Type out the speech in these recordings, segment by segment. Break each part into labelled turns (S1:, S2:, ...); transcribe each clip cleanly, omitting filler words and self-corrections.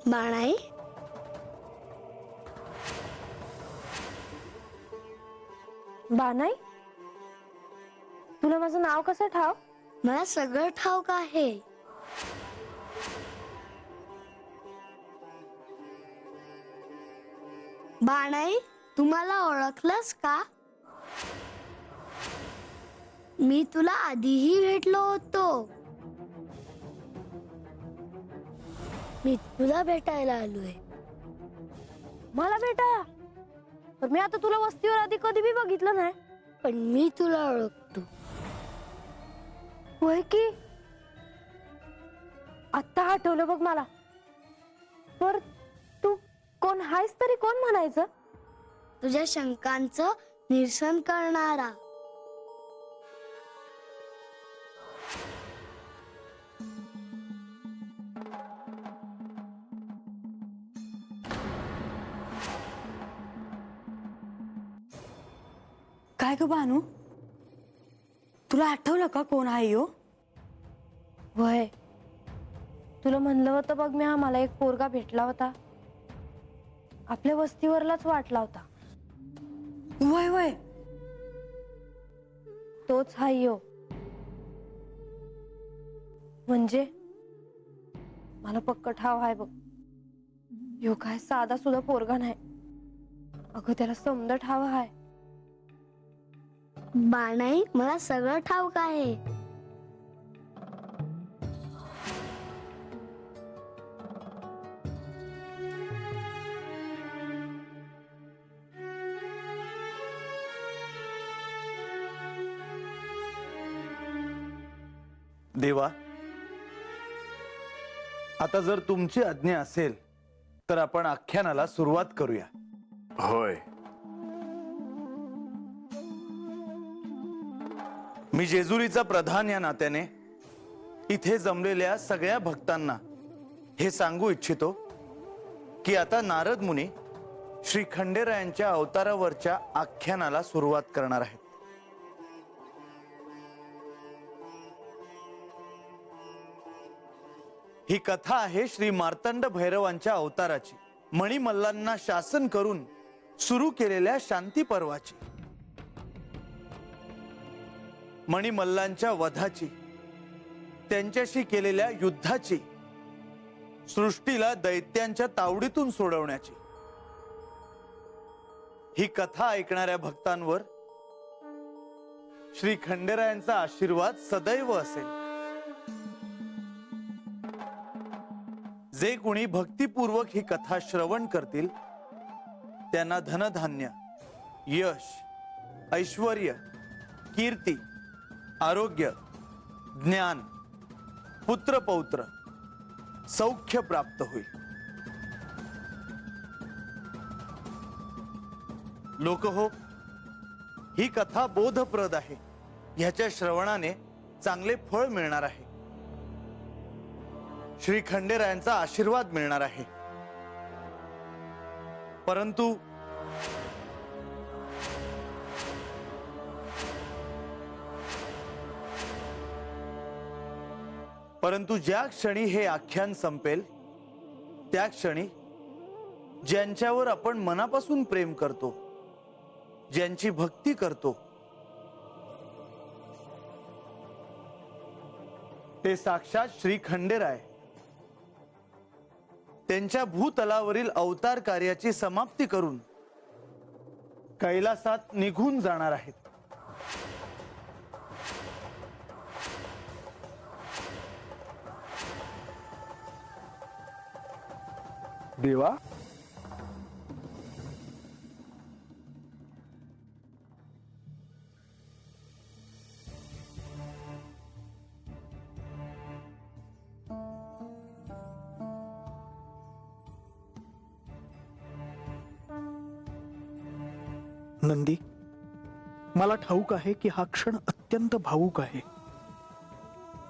S1: बाणाई,
S2: बानाई, तुला माझं नाव कसं ठाव?
S1: मला सगळं ठाऊक आहे. बाणाई, तुम्हाला ओळखलंस का? मी तुला आधीही भेटलो होतो. मी तुला भेटायला आलोय.
S2: मला भेटाया? पण मी आता तुला वस्तीवर आधी कधी बी बघितलं नाही.
S1: पण मी तुला ओळखतो.
S2: होय की? आत्ता आठवलं बघ मला. पर तू कोण हायस तरी कोण म्हणायचं?
S1: तुझ्या शंकांचं निरसन करणारा.
S3: काय ग बानू, तुला आठवलं का कोण आहे यो?
S2: वय, तुला म्हणलं होतं बघ मी, मला एक पोरगा भेटला होता. आपल्या वस्तीवरलाच वाटला होता.
S3: वय वय,
S2: तोच हाय यो. म्हणजे मला पक्क ठाव आहे बघ. यो काय साधा सुद्धा पोरगा नाही. अगं त्याला समद ठाव आहे.
S1: बाणाई, मला सगळं ठाऊक आहे.
S4: देवा, आता जर तुमची आज्ञा असेल तर आपण आख्यानाला सुरुवात करूया.
S5: होय.
S4: मी जेजुरीचा प्रधान या नात्याने इथे जमलेल्या सगळ्या भक्तांना हे सांगू इच्छितो की आता नारद मुनी श्री खंडेरायांच्या अवतारावरच्या आख्यानाला सुरुवात करणार आहेत. ही कथा आहे श्री मार्तंड भैरवांच्या अवताराची, मणिमल्लांना शासन करून सुरू केलेल्या शांती पर्वाची, मणिमल्लांच्या वधाची, त्यांच्याशी केलेल्या युद्धाची, सृष्टीला दैत्यांच्या तावडीतून सोडवण्याची. ही कथा ऐकणाऱ्या भक्तांवर श्री खंडेरायांचा आशीर्वाद सदैव असेल. जे कोणी भक्तिपूर्वक ही कथा श्रवण करतील त्यांना धनधान्य, यश, ऐश्वर्य, कीर्ती, आरोग्य, ज्ञान, पुत्र पौत्र, सौख्य प्राप्त होईल. लोक हो, ही कथा बोधप्रद आहे. ह्याच्या श्रवणाने चांगले फळ मिळणार आहे. श्री खंडेरायांचा आशीर्वाद मिळणार आहे. परंतु ज्या क्षणी हे आख्यान संपेल त्या क्षणी ज्यांच्यावर आपण मनापासून प्रेम करतो, ज्यांची भक्ती करतो, ते साक्षात श्री खंडेराय त्यांच्या भूतलावरील अवतार कार्याची समाप्ती करून कैलासात निघून जाणार आहेत.
S5: देवा,
S6: नंदी, मला ठाऊक आहे की हा क्षण अत्यंत भावूक आहे.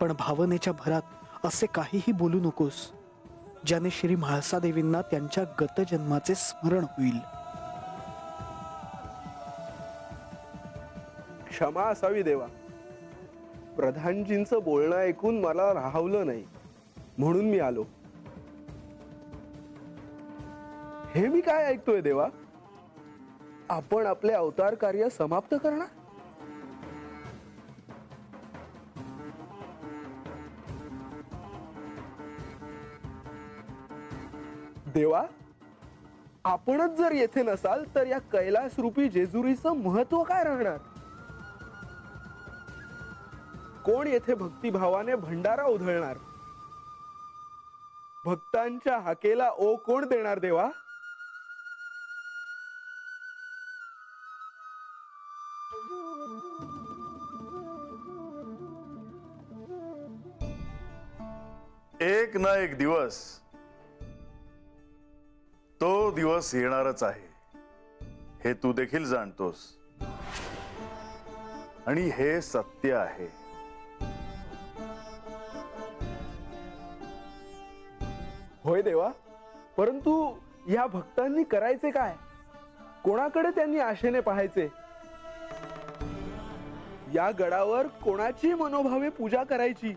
S6: पण भावनेच्या भरात असे काहीही बोलू नकोस ज्याने श्री म्हाळसादेवींना त्यांच्या गतजन्माचे स्मरण होईल.
S5: क्षमा असावी देवा. प्रधानजींचं बोलणं ऐकून मला राहवलं नाही, म्हणून मी आलो. हे मी काय ऐकतोय देवा? आपण आपले अवतार कार्य समाप्त करणार? देवा, आपणच जर येथे नसाल तर या कैलास रूपी जेजुरीचं महत्व काय राहणार? कोण येथे भक्तिभावाने भंडारा उधळणार? भक्तांच्या हाकेला ओ कोण देणार देवा?
S4: एक ना एक दिवस तो दिवस येणारच आहे, हे तू देखील जाणतोस आणि हे सत्य आहे.
S5: होय देवा, परंतु या भक्तांनी करायचे काय? कोणाकडे त्यांनी आशेने पाहायचे? या गडावर कोणाची मनोभावे पूजा करायची?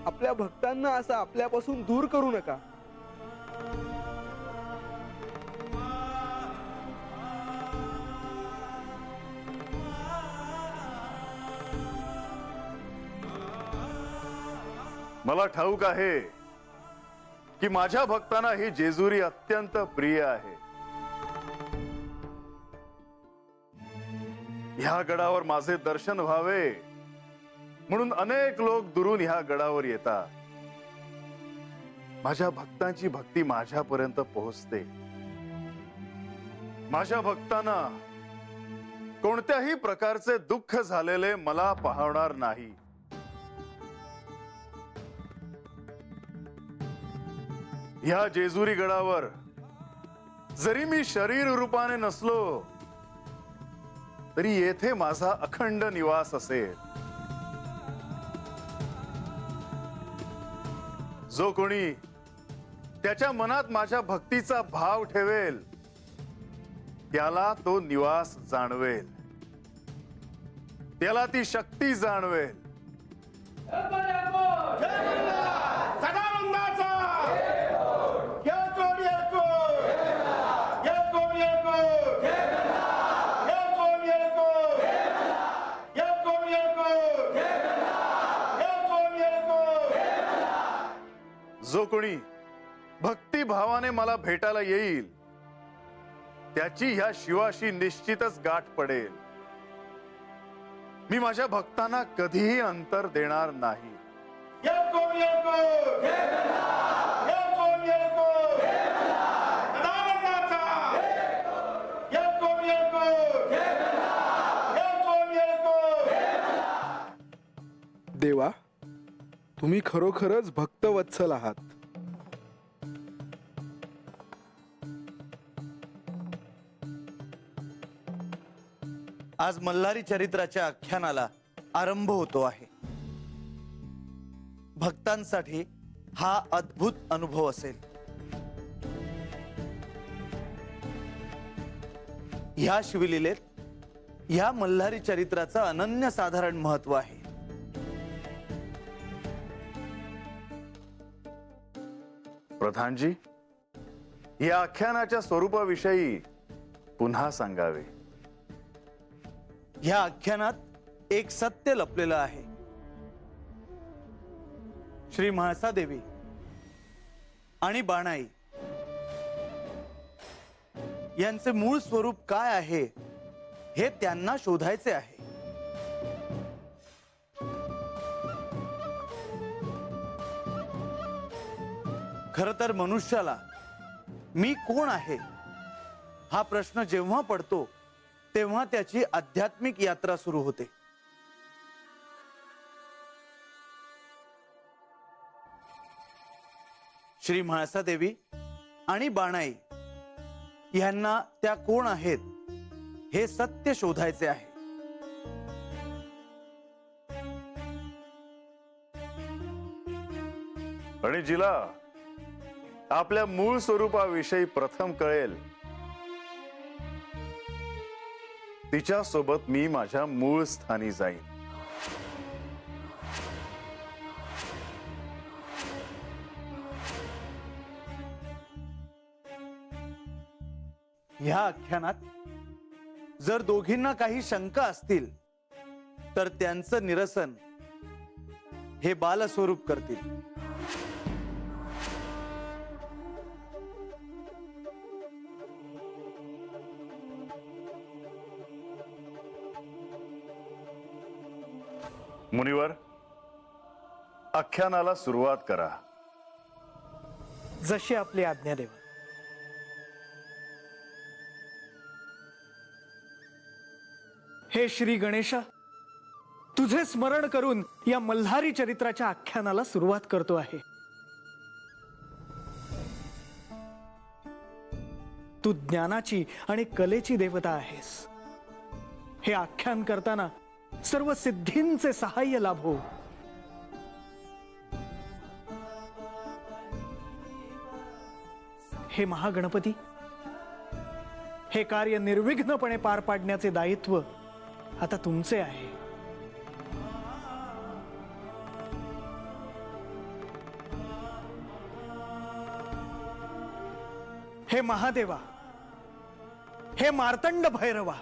S5: आपल्या भक्तांना असं आपल्यापासून दूर करू नका.
S4: मला ठाऊक आहे की माझ्या भक्तांना ही जेजुरी अत्यंत प्रिय आहे. ह्या गडावर माझे दर्शन व्हावे म्हणून अनेक लोक दुरून ह्या गडावर येतात. माझ्या भक्तांची भक्ती माझ्यापर्यंत पोहोचते. माझ्या भक्तांना कोणत्याही प्रकारचे दुःख झालेले मला पाहणार नाही. ह्या जेजुरी गडावर जरी मी शरीर रूपाने नसलो तरी येथे माझा अखंड निवास असेल. जो कोणी त्याच्या मनात माझ्या भक्तीचा भाव ठेवेल त्याला तो निवास जाणवेल, त्याला ती शक्ती जाणवेल. जो कोणी भक्ती भावाने मला भेटायला येईल त्याची ह्या शिवाशी निश्चितच गाठ पडेल. मी माझ्या भक्तांना कधीही अंतर देणार नाही.
S5: देवा, तुम्ही खरोखरच भक्तवत्सल आहात.
S4: आज मल्हारी चरित्राच्या आख्यानाला आरंभ होतो आहे. भक्तांसाठी हा अद्भुत अनुभव असेल. ह्या शिवलीलेत ह्या मल्हारी चरित्राचं अनन्यसाधारण महत्व आहे. प्रधानजी, या आख्यानाच्या स्वरूपाविषयी पुन्हा सांगावे. ह्या आख्यानात एक सत्य लपलेलं आहे. श्री म्हाळसादेवी आणि बाणाई यांचे मूळ स्वरूप काय आहे हे त्यांना शोधायचे आहे. खर तर मनुष्याला मी कोण आहे हा प्रश्न जेव्हा पडतो तेव्हा त्याची आध्यात्मिक यात्रा सुरू होते. श्री म्हाळसादेवी आणि बाणाई यांना त्या कोण आहेत हे सत्य शोधायचे आहे. आणि जिला आपल्या मूळ स्वरूपाविषयी प्रथम कळेल तिच्या सोबत मी माझ्या मूळ स्थानी जाईन. ह्या आख्यानात जर दोघींना काही शंका असतील तर त्यांचं निरसन हे बालस्वरूप करतील.
S7: मुनिवर, आख्यानाला सुरुवात करा.
S6: जशी आपली आज्ञा देवा. हे श्री गणेशा, तुझे स्मरण करून या मल्हारी चरित्राच्या आख्यानाला सुरुवात करतो आहे. तू ज्ञानाची आणि कलेची देवता आहेस. हे आख्यान करताना सर्व सिद्धींचे सहाय्य लाभो. हे महागणपती, हे कार्य निर्विघ्नपणे पार पाडण्याचे दायित्व आता तुमचे आहे. हे महादेवा, हे मार्तंड भैरवा,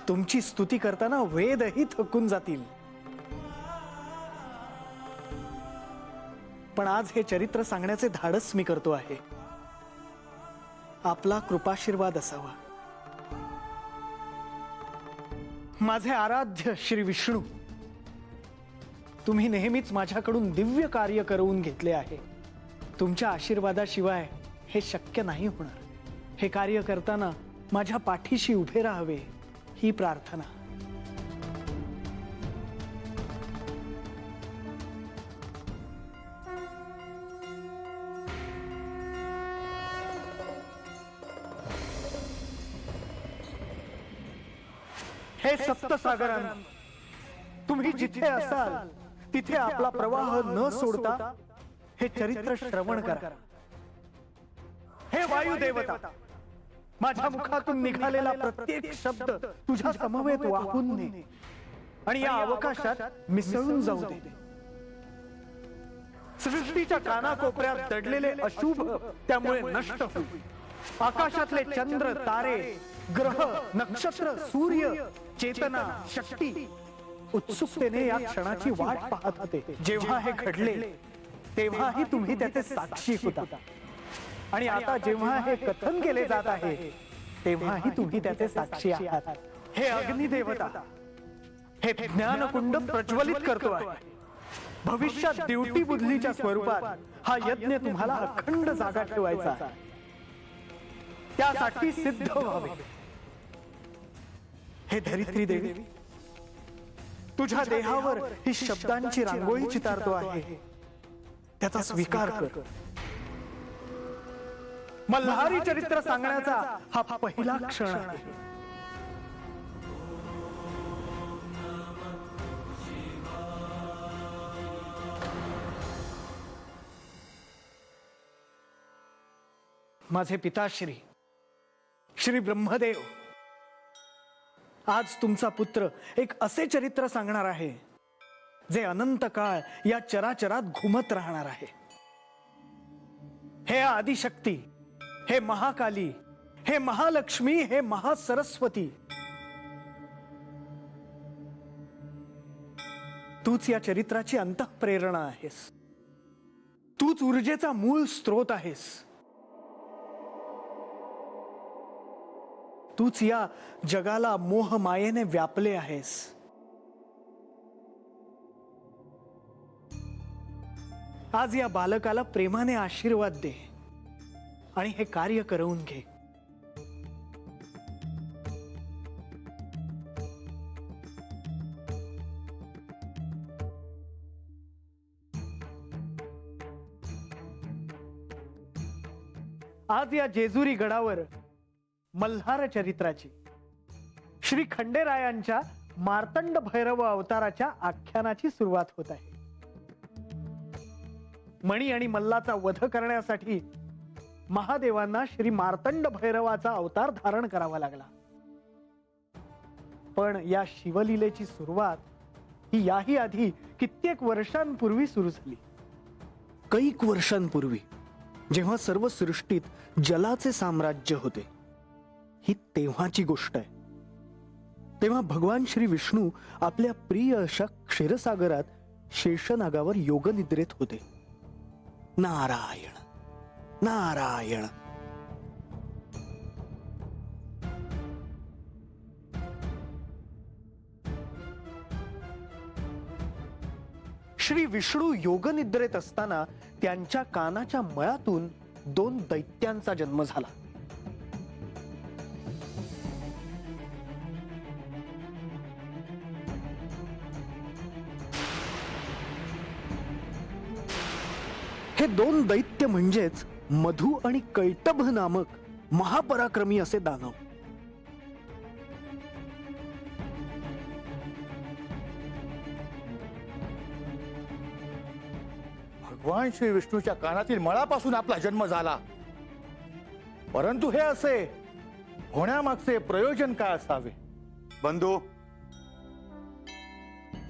S6: तुमची स्तुती करताना वेदही थकून जातील. पण आज हे चरित्र सांगण्याचे धाडस मी करतो आहे. आपला कृपाशीर्वाद असावा. माझे आराध्य श्री विष्णू, तुम्ही नेहमीच माझ्याकडून दिव्य कार्य करवून घेतले आहे. तुमच्या आशीर्वादाशिवाय हे शक्य नाही होणार. हे कार्य करताना माझ्या पाठीशी उभे राहावे ही प्रार्थना. हे सप्तसागरांनो, तुम्ही जिथे असाल तिथे आपला प्रवाह न सोडता हे चरित्र श्रवण करा. हे वायू देवता, माझ्या मुखातून निघालेला प्रत्येक शब्द तुझ्या समवेत वाहून ने आणि या अवकाशात मिसळून जाऊ दे. सृष्टीच्या कानाकोपऱ्यात दडलेले अशुभ त्यामुळे नष्ट होईल. आकाशातले चंद्र, तारे, ग्रह, नक्षत्र, सूर्य, चेतना, शक्ती उत्सुकतेने या क्षणाची वाट पाहत होते. जेव्हा हे घडले तेव्हाही तुम्ही त्याचे साक्षी होता आणि आता जेव्हा हे कथन केले जात आहे तेव्हाही तुम्ही त्याचे साक्षी आहात. हे अग्निदेवता, हे ज्ञानकुंड प्रज्वलित करतो आहे. भविष्यात दिवटी बुद्धीच्या स्वरूपात हा यज्ञ तुम्हाला अखंड जागा ठेवायचा आहे. त्यासाठी सिद्ध व्हावे. हे धरित्री देवी, तुझ्या देहावर ही शब्दांची रांगोळी चितारतो आहे. त्याचा स्वीकार कर. मल्हारी चरित्र सांगण्याचा हा पहिला क्षण आहे. माझे पिताश्री श्री ब्रह्मदेव, आज तुमचा पुत्र एक असे चरित्र सांगणार आहे जे अनंत काळ या चराचरात घुमत राहणार आहे. हे आदिशक्ती, हे महाकाली, हे महालक्ष्मी, हे महासरस्वती, तूच या चरित्राची अंतःप्रेरणा आहेस. तूच ऊर्जेचा मूळ स्रोत आहेस. तूच या जगाला मोह मायेने व्यापले आहेस. आज या बालकाला प्रेमाने आशीर्वाद दे आणि हे कार्य करवून घे. आज या जेजुरी गडावर मल्हार चरित्राची श्री खंडेरायांच्या मार्तंड भैरव अवताराच्या आख्यानाची सुरुवात होत आहे. मणी आणि मल्लाचा वध करण्यासाठी महादेवांना श्री मार्तंड भैरवाचा अवतार धारण करावा लागला. पण या शिवलीलेची सुरुवात ही याही आधी कित्येक वर्षांपूर्वी सुरू झाली. कैक वर्षांपूर्वी, जेव्हा सर्व सृष्टीत जलाचे साम्राज्य होते, ही तेव्हाची गोष्ट आहे. तेव्हा भगवान श्री विष्णू आपल्या प्रिय अशा क्षीरसागरात शेषनागावर योगनिद्रेत होते. नारायण नारायण. श्री विष्णू योगनिद्रेत असताना त्यांच्या कानाच्या मळातून 2 दैत्यांचा जन्म झाला. हे 2 दैत्य म्हणजेच मधु आणि कैटभ नामक महापराक्रमी असे दानव.
S7: भगवान श्री विष्णूच्या कानातील मळापासून आपला जन्म झाला. परंतु हे असे होण्यामागचे प्रयोजन काय असावे?
S4: बंधू,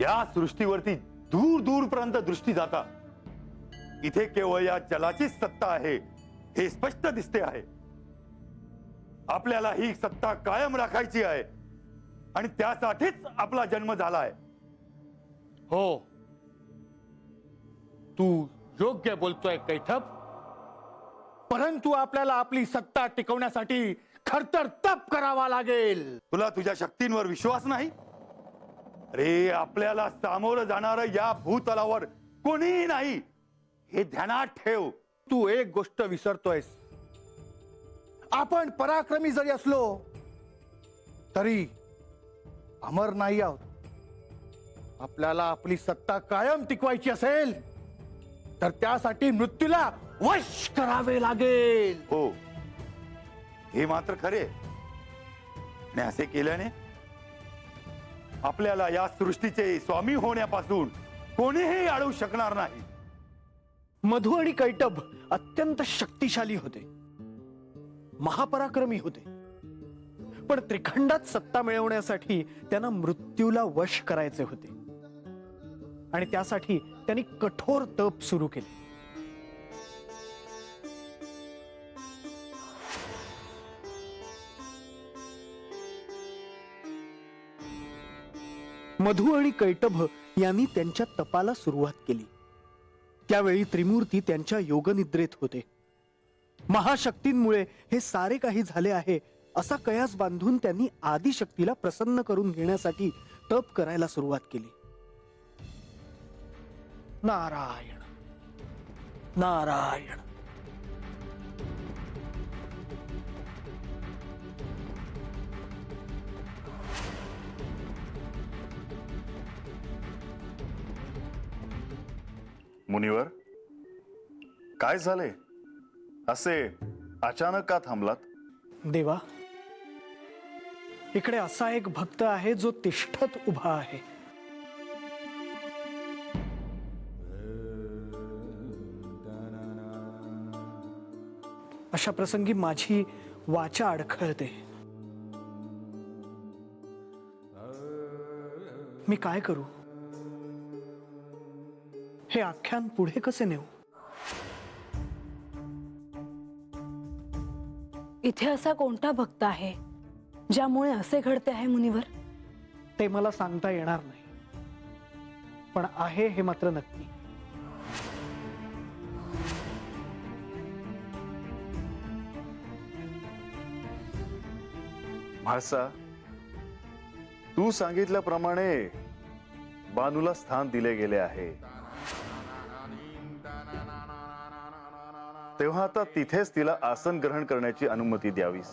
S4: या सृष्टीवरती दूर दूर पर्यंत दृष्टी जाता. इथे केवळ या जलाचीच सत्ता आहे हे स्पष्ट दिसते आहे. आपल्याला ही सत्ता कायम राखायची आहे आणि त्यासाठीच आपला जन्म झाला आहे.
S7: हो, तू योग्य बोलतोय कैठभ. परंतु आपल्याला आपली सत्ता टिकवण्यासाठी खरतर तप करावा लागेल.
S4: तुला तुझ्या शक्तींवर विश्वास नाही? अरे, आपल्याला सामोरं जाणारं या भूतलावर कोणीही नाही हे ध्यानात ठेव.
S7: तू एक गोष्ट विसरतोयस. आपण पराक्रमी जरी असलो तरी अमर नाही आहोत. आपल्याला आपली सत्ता कायम टिकवायची असेल तर त्यासाठी मृत्यूला वश करावे लागेल.
S4: हो, हे मात्र खरे. आणि असे केल्याने आपल्याला या सृष्टीचे स्वामी होण्यापासून कोणीही अडवू शकणार नाही.
S6: मधु आणि कैटभ अत्यंत शक्तिशाली होते, महापराक्रमी होते. पण त्रिखंडात सत्ता मिळवण्यासाठी त्यांना मृत्यूला वश करायचे होते आणि त्यासाठी त्यांनी कठोर तप सुरू केले. मधु आणि कैटभ यांनी त्यांच्या तपाला सुरुवात केली. त्यावेळी त्रिमूर्ती त्यांच्या योगनिद्रेत होते. महाशक्तींमुळे हे सारे काही झाले आहे असा कयास बांधून त्यांनी आदिशक्तीला प्रसन्न करून घेण्यासाठी तप करायला सुरुवात केली. नारायण नारायण.
S4: मुनिवर, काय झाले? असे अचानक का थांबलात?
S6: देवा, इकडे असा एक भक्त आहे जो तिष्ठत उभा आहे. अशा प्रसंगी माझी वाचा अडखळते. मी काय करू? हे आख्यान पुढे कसे नेऊ?
S3: इथे असा कोणता भक्त आहे ज्यामुळे असे घडते आहे मुनिवर?
S6: ते मला सांगता येणार नाही, पण आहे हे मात्र नक्की.
S4: म्हाळसा, तू सांगितल्याप्रमाणे बानूला स्थान दिले गेले आहे. तेव्हा आता तिथेच तिला आसन ग्रहण करण्याची अनुमती द्यावीस.